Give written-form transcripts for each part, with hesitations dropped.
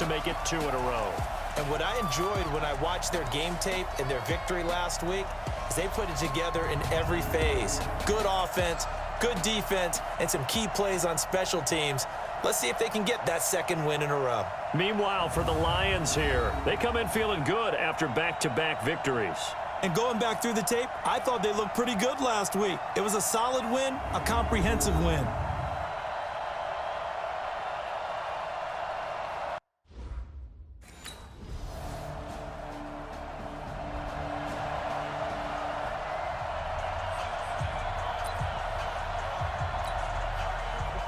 to make it 2 in a row. And what I enjoyed when I watched their game tape and their victory last week is they put it together in every phase. Good offense, good defense, and some key plays on special teams. Let's see if they can get that second win in a row. Meanwhile, for the Lions here, they come in feeling good after back-to-back victories. And going back through the tape, I thought they looked pretty good last week. It was a solid win, a comprehensive win.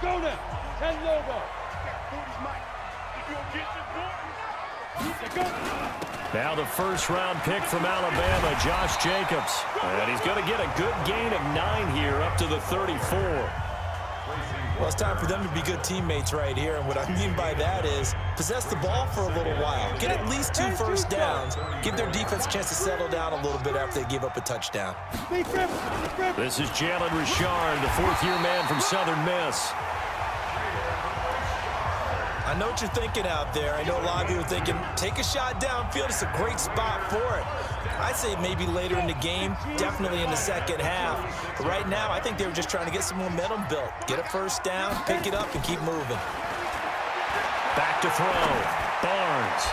Go now. 10 logo. Now the first-round pick from Alabama, Josh Jacobs. And he's going to get a good gain of 9 here up to the 34. Well, it's time for them to be good teammates right here. And what I mean by that is possess the ball for a little while. Get at least 2 first downs. Give their defense a chance to settle down a little bit after they give up a touchdown. This is Jalen Richard, the 4th-year man from Southern Miss. I know what you're thinking out there. I know a lot of you are thinking, take a shot downfield. It's a great spot for it. I'd say maybe later in the game, definitely in the second half. But right now, I think they were just trying to get some momentum built. Get a first down, pick it up, and keep moving. Back to throw. Barnes.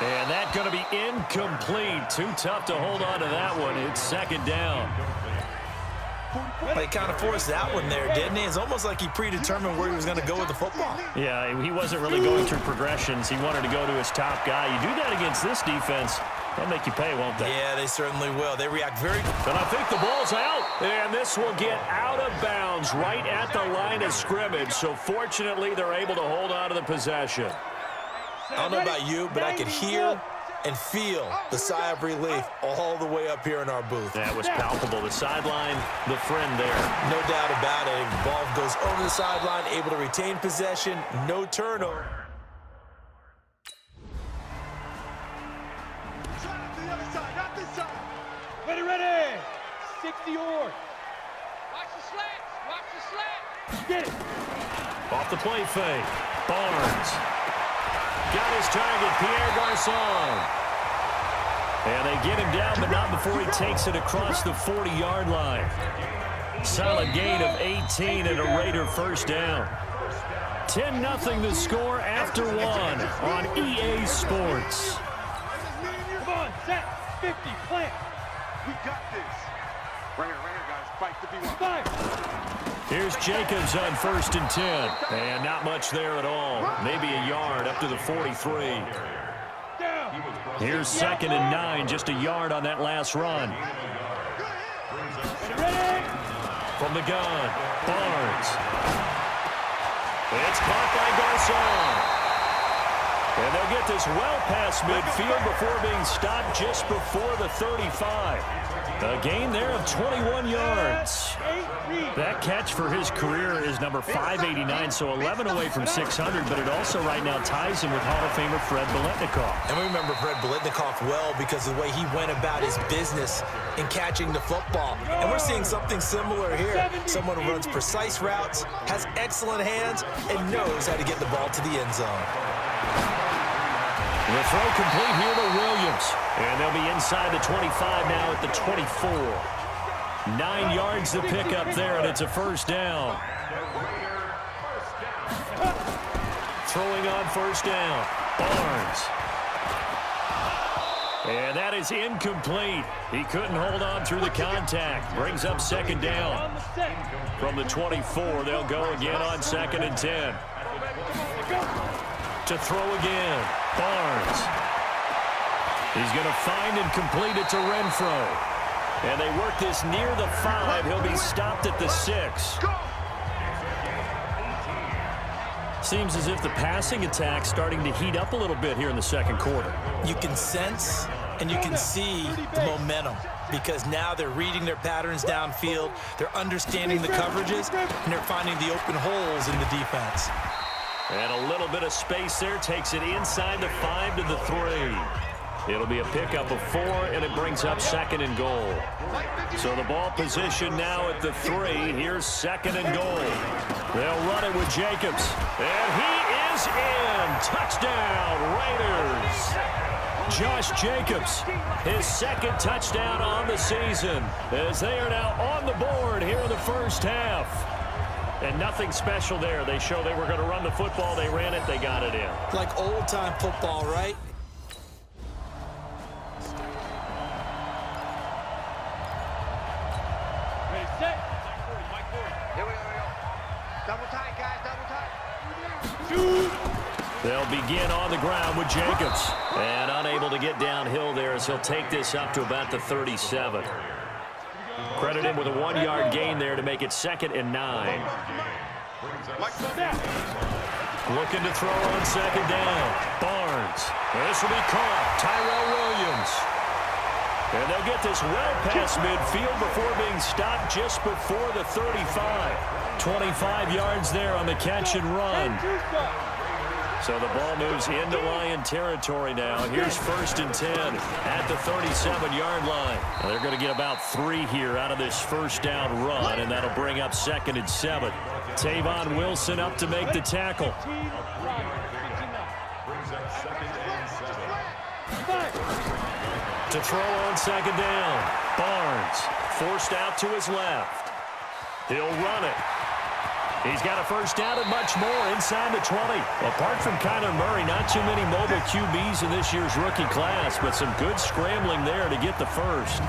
And that's going to be incomplete. Too tough to hold on to that one. It's second down. Well, he kind of forced that one there, didn't he? It's almost like he predetermined where he was going to go with the football. Yeah, he wasn't really going through progressions. He wanted to go to his top guy. You do that against this defense, they'll make you pay, won't they? Yeah, they certainly will. They react very good. But I think the ball's out. And this will get out of bounds right at the line of scrimmage. So fortunately, they're able to hold on to the possession. I don't know about you, but I could hear and feel the sigh of relief all the way up here in our booth. That was palpable. The sideline, the friend there. No doubt about it. The ball goes over the sideline, able to retain possession, no turnover. Ready. 60 yards. Watch the slats. Watch the slats. Get it. Off the play fake. Barnes. Got his target, Pierre Garçon. And they get him down, but not before he takes it across the 40-yard line. Solid gain of 18 and a Raider first down. 10-0 the score after 1 on EA Sports. Come on, set. 50, plant. We got this. Right here, guys. Fight to be one. Fire. Here's Jacobs on 1st and 10. And not much there at all. Maybe a yard up to the 43. Here's 2nd and 9, just a yard on that last run. From the gun, Barnes. It's caught by Garçon. And they'll get this well past midfield before being stopped just before the 35. A gain there of 21 yards. That catch for his career is number 589, so 11 away from 600, but it also right now ties him with Hall of Famer Fred Biletnikoff. And we remember Fred Biletnikoff well because of the way he went about his business in catching the football. And we're seeing something similar here. Someone who runs precise routes, has excellent hands, and knows how to get the ball to the end zone. The throw complete here to Williams. And they'll be inside the 25 now at the 24. 9 yards to pick up there, and it's a first down. Throwing on first down. Barnes. And that is incomplete. He couldn't hold on through the contact. Brings up second down. From the 24, they'll go again on 2nd and 10. To throw again. Barnes. He's going to find and complete it to Renfro. And they work this near the 5. He'll be stopped at the 6. Seems as if the passing attack's starting to heat up a little bit here in the second quarter. You can sense and you can see the momentum because now they're reading their patterns downfield, they're understanding the coverages, and they're finding the open holes in the defense. And a little bit of space there takes it inside the 5 to the 3. It'll be a pickup of 4, and it brings up 2nd and goal. So the ball position now at the 3. Here's 2nd and goal. They'll run it with Jacobs. And he is in. Touchdown, Josh Jacobs, his second touchdown on the season, as they are now on the board here in the first half. And nothing special there. They show they were going to run the football. They ran it. They got it in. Like old-time football, right? Ready, set. Here we go. Double tight, guys. Double tight. Shoot. They'll begin on the ground with Jacobs. And unable to get downhill there as he'll take this up to about the 37. Credit him with a 1-yard gain there to make it 2nd and 9. Looking to throw on 2nd down. Barnes. This will be caught. Tyrell Williams. And they'll get this well past midfield before being stopped just before the 35. 25 yards there on the catch and run. So the ball moves into Lion territory now. Here's 1st and 10 at the 37-yard line. They're going to get about 3 here out of this first down run, and that'll bring up 2nd and 7. Tavon Wilson up to make the tackle. To throw on 2nd down. Barnes forced out to his left. He'll run it. He's got a first down and much more inside the 20. Apart from Kyler Murray, not too many mobile QBs in this year's rookie class, but some good scrambling there to get the first.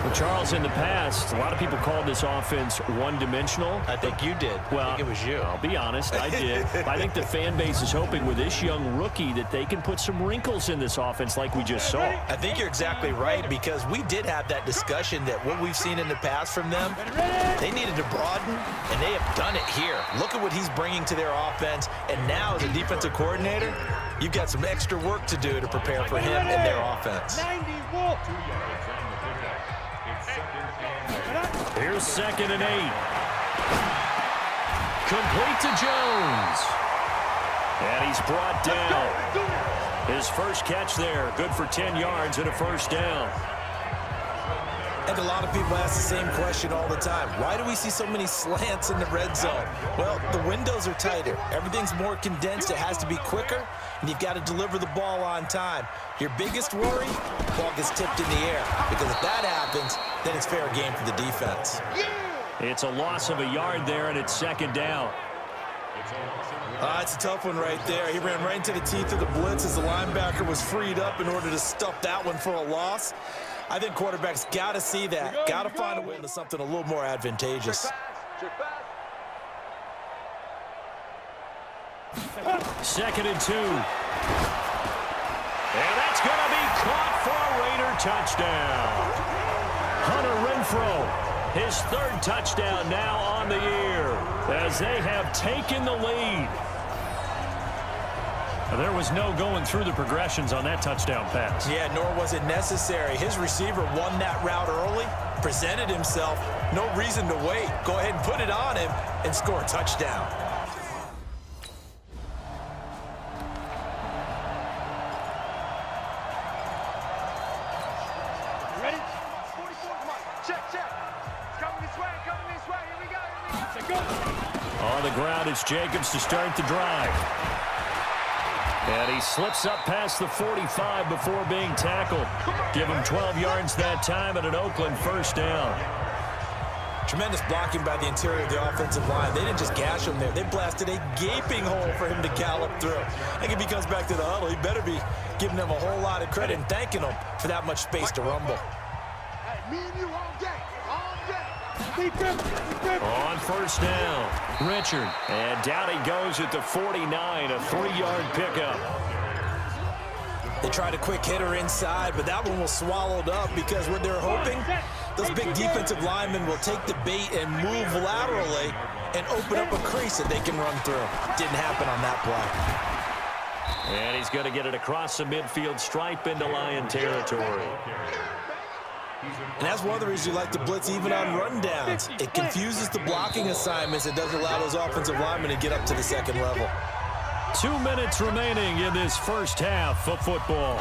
Well, Charles, in the past, a lot of people called this offense one-dimensional. I think you did. Well, I think it was you. I'll be honest, I did. I think the fan base is hoping with this young rookie that they can put some wrinkles in this offense like we just saw. I think you're exactly right, because we did have that discussion that what we've seen in the past from them, they needed to broaden, and they have done it here. Look at what he's bringing to their offense, and now as a defensive coordinator, you've got some extra work to do to prepare for him and their offense. 90 Wolf. Here's 2nd and 8. Complete to Jones. And he's brought down. His first catch there, good for 10 yards and a first down. And a lot of people ask the same question all the time. Why do we see so many slants in the red zone? Well, the windows are tighter. Everything's more condensed. It has to be quicker, and you've got to deliver the ball on time. Your biggest worry, the ball gets tipped in the air, because if that happens, then it's fair game for the defense. It's a loss of a yard there, and it's 2nd down. It's a tough one right there. He ran right into the teeth of the blitz as the linebacker was freed up in order to stuff that one for a loss. I think quarterbacks got to see that. Got to find a way into something a little more advantageous. 2nd and 2. And that's going to be caught for a Raider touchdown. Hunter Renfrow, his 3rd touchdown now on the year, as they have taken the lead. There was no going through the progressions on that touchdown pass. Yeah, nor was it necessary. His receiver won that route early, presented himself, no reason to wait. Go ahead and put it on him and score a touchdown. Ready? 44, come on. Check. It's coming this way. Here we go. Set, go. On the ground, it's Jacobs to start the drive. And he slips up past the 45 before being tackled. Give him 12 yards that time and an Oakland first down. Tremendous blocking by the interior of the offensive line. They didn't just gash him there. They blasted a gaping hole for him to gallop through. I think if he comes back to the huddle, he better be giving them a whole lot of credit and thanking them for that much space to rumble. Hey, me and you all day. Deep grip. On first down, Richard. And down he goes at the 49, a 3-yard pickup. They tried a quick hitter inside, but that one was swallowed up because what they're hoping, those big defensive linemen will take the bait and move laterally and open up a crease that they can run through. Didn't happen on that play. And he's going to get it across the midfield stripe into Lion territory. And that's one of the reasons you like to blitz even on rundowns. It confuses the blocking assignments. It doesn't allow those offensive linemen to get up to the second level. 2 minutes remaining in this first half of football.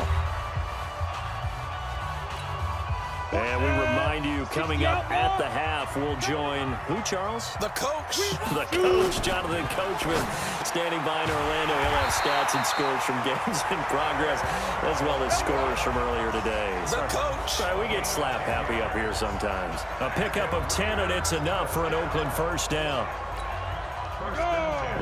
And we remind remind you, coming up at the half, we'll join who, Charles? The coach. The coach, Jonathan Coachman, standing by in Orlando. He'll have stats and scores from games in progress, as well as scores from earlier today. The coach. Sorry, we get slap happy up here sometimes. A pickup of 10, and it's enough for an Oakland first down.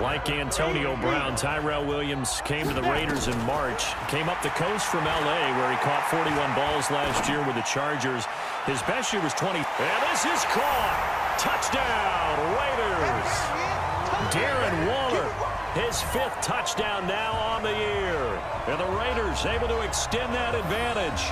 Like Antonio Brown, Tyrell Williams came to the Raiders in March. Came up the coast from L.A., where he caught 41 balls last year with the Chargers. His best year was 20. And this is caught. Touchdown, Raiders. Darren Waller, his 5th touchdown now on the year. And the Raiders able to extend that advantage.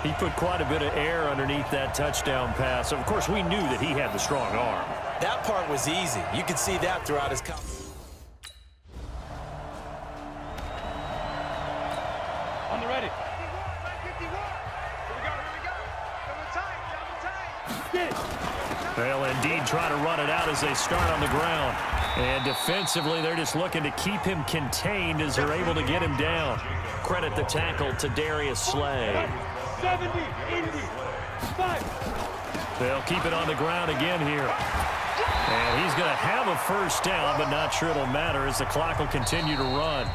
He put quite a bit of air underneath that touchdown pass. Of course, we knew that he had the strong arm. That part was easy. You could see that throughout his coverage. On the ready. 51. Here we go. Double time. Get it. They'll indeed try to run it out as they start on the ground. And defensively, they're just looking to keep him contained as they're able to get him down. Credit the tackle to Darius Slay. 70, Indy, 5. They'll keep it on the ground again here. And he's going to have a first down, but not sure it'll matter as the clock will continue to run.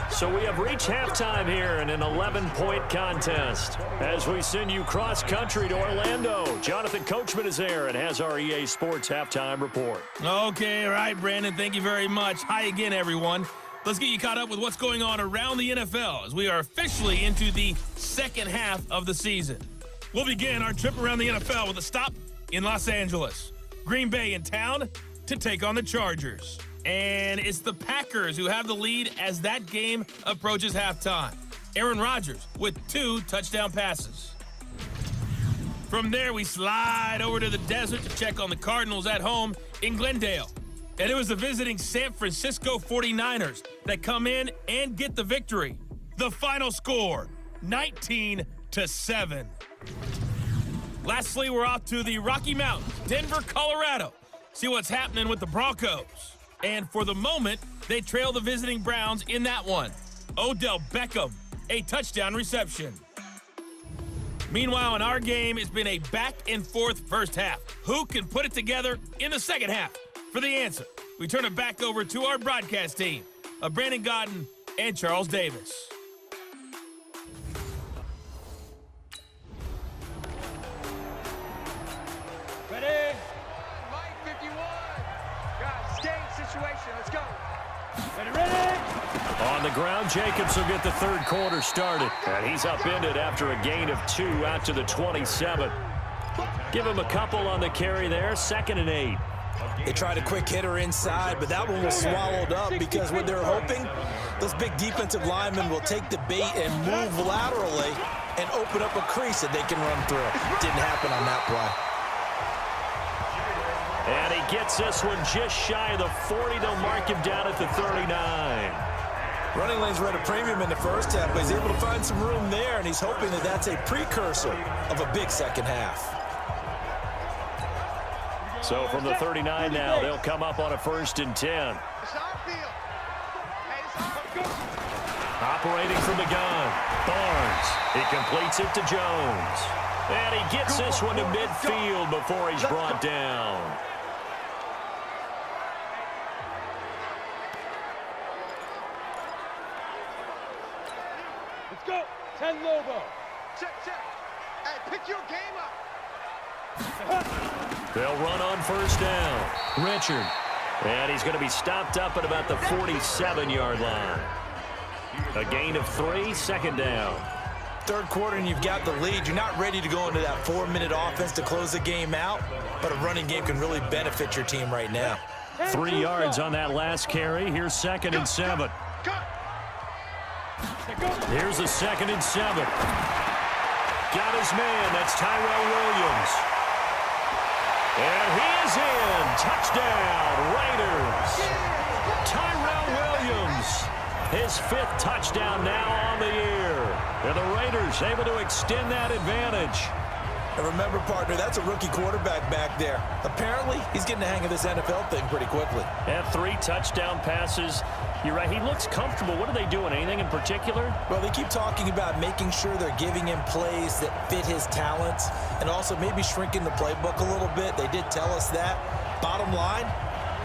So we have reached halftime here in an 11-point contest. As we send you cross-country to Orlando, Jonathan Coachman is there and has our EA Sports halftime report. Okay, all right, Brandon, thank you very much. Hi again, everyone. Let's get you caught up with what's going on around the NFL as we are officially into the second half of the season. We'll begin our trip around the NFL with a stop in Los Angeles. Green Bay in town to take on the Chargers. And it's the Packers who have the lead as that game approaches halftime. Aaron Rodgers with 2 touchdown passes. From there, we slide over to the desert to check on the Cardinals at home in Glendale. And it was the visiting San Francisco 49ers that come in and get the victory. The final score, 19-7. Lastly, we're off to the Rocky Mountains, Denver, Colorado. See what's happening with the Broncos. And for the moment, they trail the visiting Browns in that one. Odell Beckham, a touchdown reception. Meanwhile, in our game, it's been a back-and-forth first half. Who can put it together in the second half? For the answer, we turn it back over to our broadcast team of Brandon Godden and Charles Davis. Ready. Mike 51. Guys, game situation. Let's go. Ready. On the ground, Jacobs will get the third quarter started. And he's upended after a gain of 2 out to the 27. Give him a couple on the carry there, 2nd and 8. They tried a quick hitter inside, but that one was swallowed up because what they're hoping, those big defensive linemen will take the bait and move laterally and open up a crease that they can run through. Didn't happen on that play. And he gets this one just shy of the 40. They'll mark him down at the 39. Running lanes were at a premium in the first half, but he's able to find some room there, and he's hoping that that's a precursor of a big second half. So from the 39 now, they'll come up on a 1st and 10. It's our field. Hey, it's our Operating from the gun, Barnes. He completes it to Jones. And he gets this one to midfield before he's brought down. Let's go. 10 Lobo. Check. Hey, pick your game up. They'll run on 1st down. Richard. And he's going to be stopped up at about the 47-yard line. A gain of 3, 2nd down. Third quarter and you've got the lead. You're not ready to go into that 4-minute offense to close the game out, but a running game can really benefit your team right now. 3 yards on that last carry. Here's 2nd and 7. Here's a 2nd and 7. Got his man. That's Tyrell Williams. And he is in. Touchdown, Raiders. Tyrell Williams, his 5th touchdown now on the year. And the Raiders able to extend that advantage. And remember, partner, that's a rookie quarterback back there. Apparently, he's getting the hang of this NFL thing pretty quickly. Yeah, 3 touchdown passes. You're right, he looks comfortable. What are they doing? Anything in particular? Well, they keep talking about making sure they're giving him plays that fit his talents and also maybe shrinking the playbook a little bit. They did tell us that. Bottom line,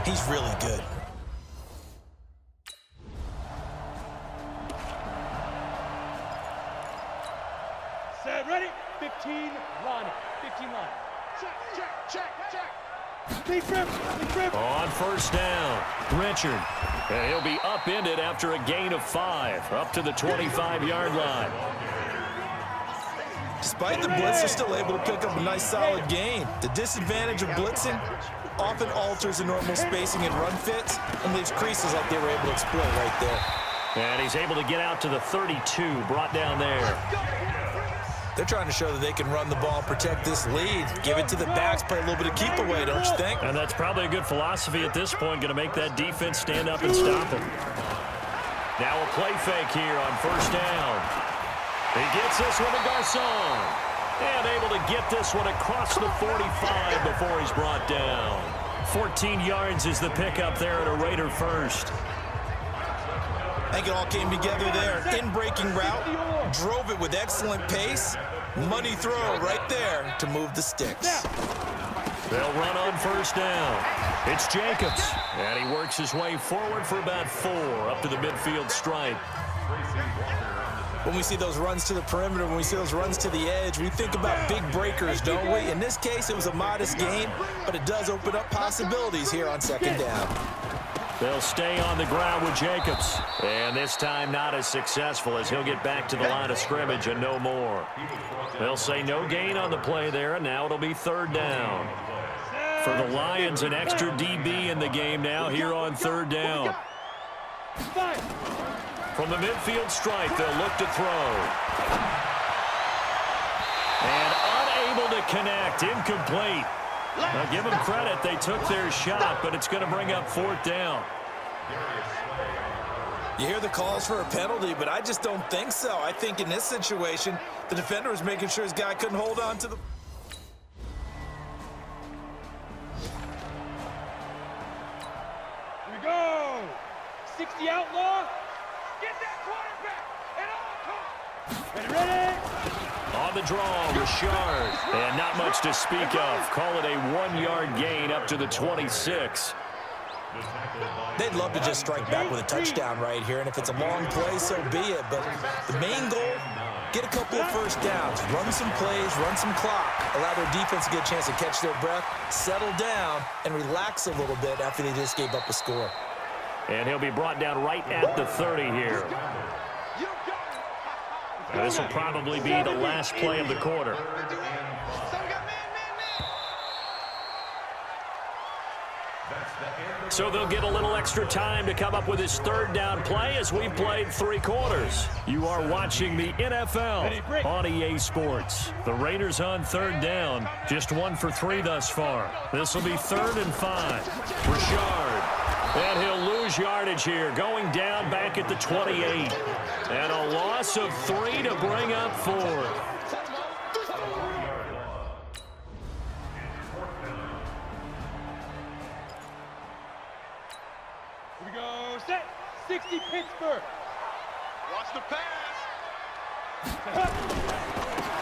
he's really good. Set, ready? 15, line. 15 line. Check. Big grip. On first down, Richard. And he'll be upended after a gain of 5, up to the 25-yard line. Despite the blitz, they're still able to pick up a nice solid gain. The disadvantage of blitzing often alters the normal spacing and run fits and leaves creases like they were able to exploit right there. And he's able to get out to the 32, brought down there. They're trying to show that they can run the ball, protect this lead, give it to the backs, play a little bit of keep away, don't you think? And that's probably a good philosophy at this point, going to make that defense stand up and stop him. Now a play fake here on first down. He gets this one to Garcon. And able to get this one across the 45 before he's brought down. 14 yards is the pickup there at a Raider first. I think it all came together there. In-breaking route, drove it with excellent pace. Money throw right there to move the sticks. They'll run on first down. It's Jacobs. And he works his way forward for about 4 up to the midfield stripe. When we see those runs to the perimeter, when we see those runs to the edge, we think about big breakers, don't we? In this case, it was a modest gain, but it does open up possibilities here on second down. They'll stay on the ground with Jacobs. And this time not as successful as he'll get back to the line of scrimmage and no more. They'll say no gain on the play there, and now it'll be third down. For the Lions, an extra DB in the game now here on third down. From the midfield stripe, they'll look to throw. And unable to connect, incomplete. Now give them credit, they took their shot, but it's going to bring up fourth down. You hear the calls for a penalty, but I just don't think so. I think in this situation, the defender was making sure his guy couldn't hold on to the... Here we go. 60 outlaw. Get that quarterback and all come. Ready? On the draw, Richard. And not much to speak of. Call it a 1-yard gain up to the 26. They'd love to just strike back with a touchdown right here, and if it's a long play, so be it. But the main goal, get a couple of first downs, run some plays, run some clock, allow their defense to get a chance to catch their breath, settle down, and relax a little bit after they just gave up a score. And he'll be brought down right at the 30 here. This will probably be the last play of the quarter. So they'll get a little extra time to come up with his third down play as we've played 3 quarters. You are watching the NFL on EA Sports. The Raiders on third down, just 1 for 3 thus far. This will be 3rd and 5. Richard, and he'll lose yardage here, going down back at the 28. And a loss of 3 to bring up 4. Set. 60 Pittsburgh. Watch the pass.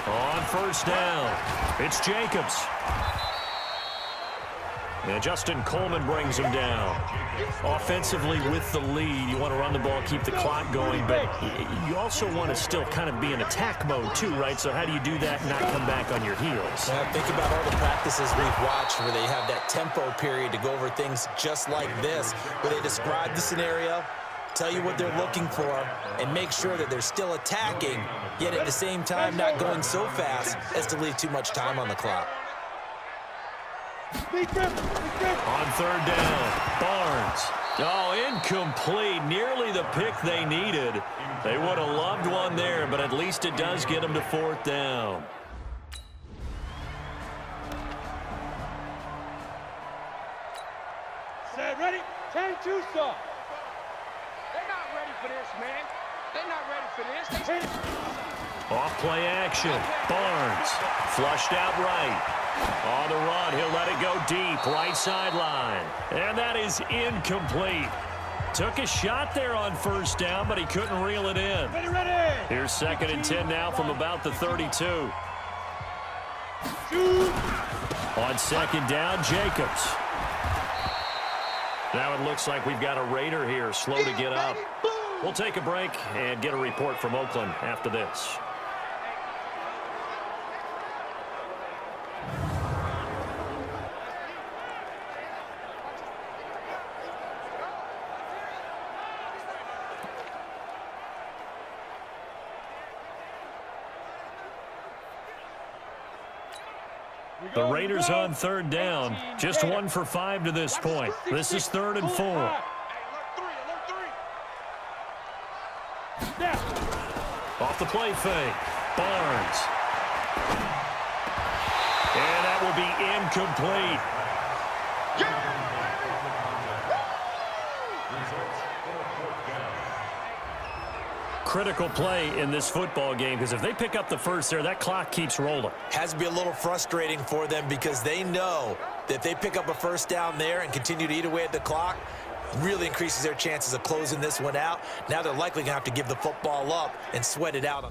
On first down, it's Jacobs. And Justin Coleman brings him down. Offensively with the lead, you want to run the ball, keep the clock going, but you also want to still kind of be in attack mode too, right? So how do you do that and not come back on your heels? Think about all the practices we've watched where they have that tempo period to go over things just like this, where they describe the scenario, tell you what they're looking for, and make sure that they're still attacking, yet at the same time not going so fast as to leave too much time on the clock. On third down, Barnes. Oh, incomplete. Nearly the pick they needed. They would have loved one there, but at least it does get them to 4th down. Set, ready? 10-2 stop. They're not ready for this, man. They're not ready for this. Off play action. Barnes flushed out right. On the run, he'll let it go deep, right sideline. And that is incomplete. Took a shot there on first down, but he couldn't reel it in. Ready. Here's 2nd and 10 now from about the 32. On 2nd down, Jacobs. Now it looks like we've got a Raider here, slow to get up. We'll take a break and get a report from Oakland after this. The Raiders on 3rd down. Just 1 for 5 to this point. This is 3rd and 4. Off the play fake. Barnes. And that will be incomplete. Critical play in this football game, because if they pick up the first there, that clock keeps rolling. Has to be a little frustrating for them because they know that if they pick up a first down there and continue to eat away at the clock, really increases their chances of closing this one out. Now they're likely going to have to give the football up and sweat it out.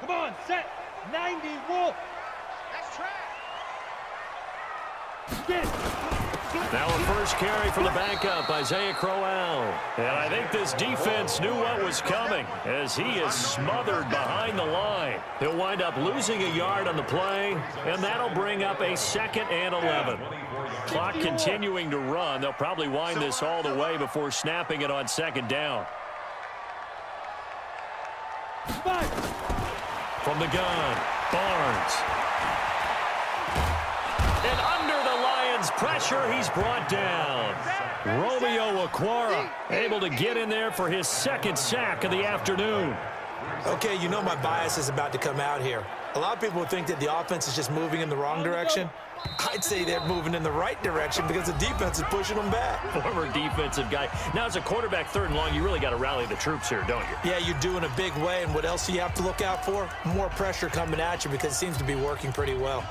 Come on, set. 90, Wolf. That's track. Get it. Now a first carry for the backup, Isaiah Crowell. And I think this defense knew what was coming as he is smothered behind the line. He'll wind up losing a yard on the play, and that'll bring up a 2nd and 11. Clock continuing to run. They'll probably wind this all the way before snapping it on 2nd down. From the gun, Barnes. And under the Lions' pressure, he's brought down. Romeo Okwara able to get in there for his 2nd sack of the afternoon. Okay, you know my bias is about to come out here. A lot of people think that the offense is just moving in the wrong direction. I'd say they're moving in the right direction because the defense is pushing them back. Former defensive guy. Now, as a quarterback 3rd and long, you really got to rally the troops here, don't you? Yeah, you're doing a big way, and what else do you have to look out for? More pressure coming at you because it seems to be working pretty well.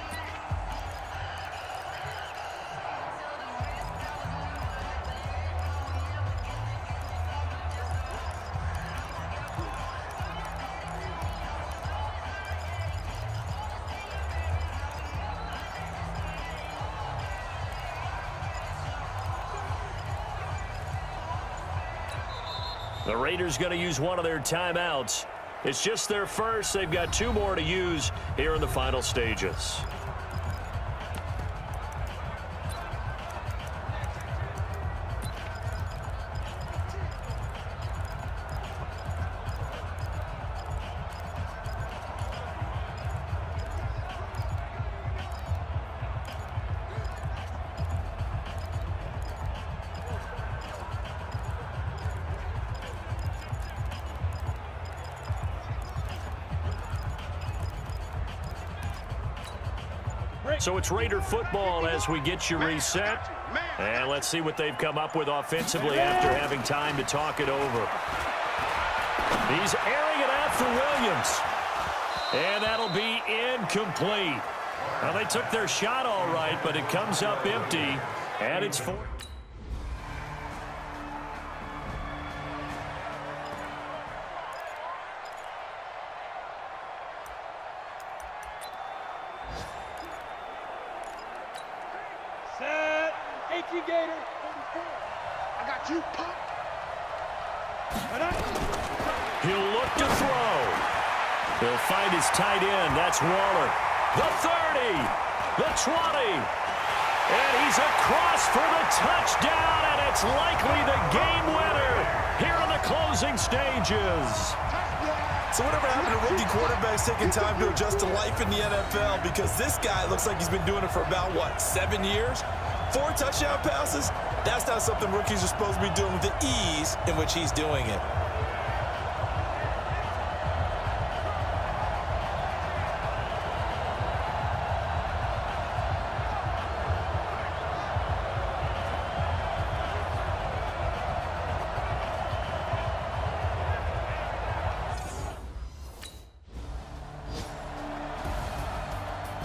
The Raiders going to use one of their timeouts. It's just their first. They've got 2 more to use here in the final stages. So it's Raider football as we get you reset. And let's see what they've come up with offensively after having time to talk it over. He's airing it out for Williams. And that'll be incomplete. Well, they took their shot all right, but it comes up empty. And it's 4. Set. HE Gator. I got you, Pop. He'll look to throw. He'll find his tight end. That's Waller. The 30. The 20. And he's across for the touchdown, and it's likely the game winner here in the closing stages. So whatever happened to rookie quarterbacks taking time to adjust to life in the NFL? Because this guy looks like he's been doing it for about, 7 years? 4 touchdown passes? That's not something rookies are supposed to be doing with the ease in which he's doing it.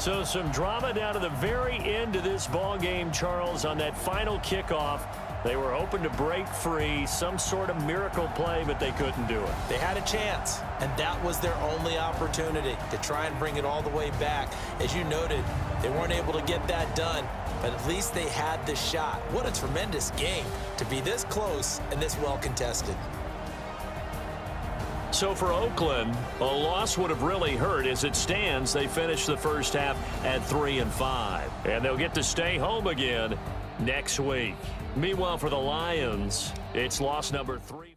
So some drama down to the very end of this ball game, Charles, on that final kickoff. They were hoping to break free, some sort of miracle play, but they couldn't do it. They had a chance, and that was their only opportunity to try and bring it all the way back. As you noted, they weren't able to get that done, but at least they had the shot. What a tremendous game to be this close and this well contested. So for Oakland, a loss would have really hurt. As it stands, they finished the first half at 3-5, and they'll get to stay home again next week. Meanwhile, for the Lions, it's loss number 3.